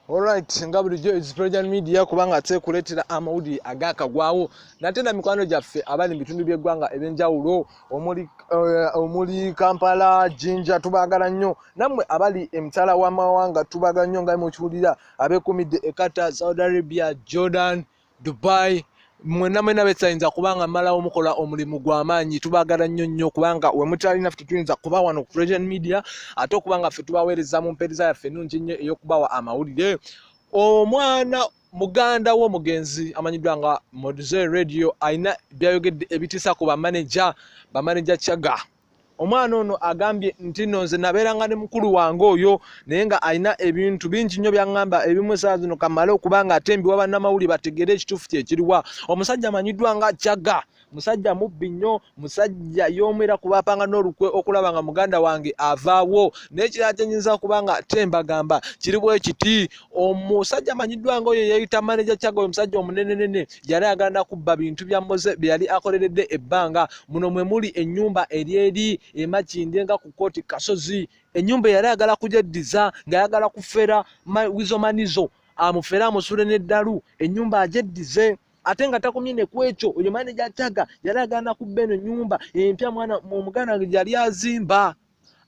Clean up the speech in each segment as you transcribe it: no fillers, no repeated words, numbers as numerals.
Alright, nga bulijjo Expression Media kubanga atekuletera amawulire agakagwawo natenda mikwano gyaffe abali mu bitundu by'eggwanga ebyenjawulo omuli Kampala, Jinja tubagala nnyo nammwe abali emitala w'amawanga tubagala nnyo nga mukiwulira abeekumidde Qatar, Saudi Arabia, Jordan, Dubai mwena betayinza kubanga malawo mukola omulimu gw'amaanyi tubagala nnyo kubanga we mutalina ffe tuyinza kuba wano ku Expression Media ate okubanga ffe tubaweereza mu mpeereza yaffe ennungi nnyo ey'okubawa amawulire. Omwana muganda w'omugenzi amanyiddwa nga Moduze Radio ayina byayogedde ebitiisa ku bamaneja chagga. Omwana ono agambye nti nze nabeeranga ne mukulu wange oyo naye nga ayina ebintu bingi nnyo by'aŋŋamba ebimu essaawa zino kamale okubanga ate mbiwa bannamawulire bategeere ekituufu kyekiriwa. Omusajja amanyiddwa nga Chagga musajja mubbi nnyo, musajja y'omwera kubapanga n'olukwe okulaba nga muganda wange avaawo naye kirala kyenyinza kubanga ate mbagamba kiri bwe kiti. Omusajja amanyiddwa nga oyo yayita maneja Chagga, oyo musajja omunenenene yali agenda kubba bintu bya Moze bye yali akoleredde ebbanga. Muno mwe muli ennyumba eri emakinde nga ku kooti Kasozi. Ennyumba yali ayagala kugyeddiza ng'ayagala kufera wizomanizo amufere amusule n'eddalu ennyumba agyeddize ate nga takomye ne kwekyo oyo maneja Chagga yali agenda kubba eno ennyumba empya mwana omuganda yali azimba.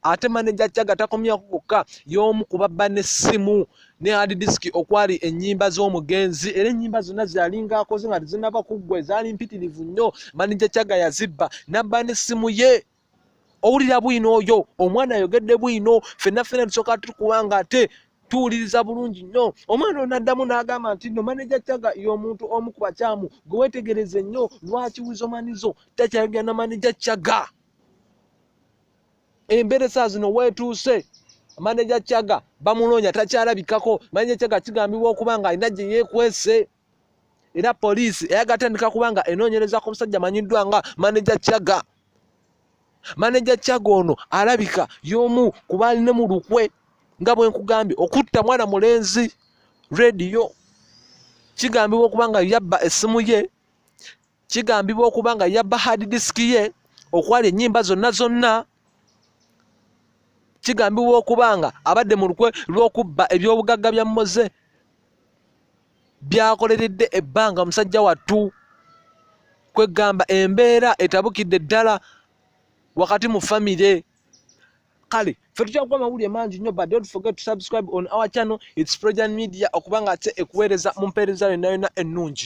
Ate maneja Chagga takomya kokka y'omu kubabba n'essimu ne hard disk okwali ennyimba z'omugenzi era ennyimba zonna zalinga akoze nga tezinnaba kuggwa zaali mpitirivu nnyo. Maneja Chagga yazibba n'abba n'essimu ye. Owulira bwino oyo omwana ayogedde bwino ffenna tusooka tukubanga ate tuwuliriza bulungi nnyo. Omwana ono addamu n'agamba nti no maneja Chagga y'omuntu omu ku bakyamu gwe weetegereze nnyo lwaki wizomanizo takyayogera na maneja Chagga. Embeera essaawa zino weetuuse maneja Chagga bamunoonya takyalabikako. Maneja Chagga kigambibwa okuba nga alina gye yeekwese era poliisi eyagatandika kubanga enoonyereza ku musajja amanyiddwa nga maneja Chagga. Maneja Chagga ono alabika y'omu ku baali ne mu lukwe nga bwe nkugambye okutta mwana mulenzi radio. Kigambibwa okuba nga yabba essimu ye, kigambibwa okuba nga yabba hard disk ye okwali ennyimba zonna. Kigambibwa okuba nga abadde mu lukwe lw'okubba eby'obugagga bya Moze byakoleredde ebbanga omusajja wattu. Kwegamba embeera etabukidde ddala wakati mu famire. Kale ffe tukyakuwa amawulire mangi nnyo but don't forget to subscribe on our channel Expression Media okubanga ate ekuweereza mu mpeereza yonna ennungi.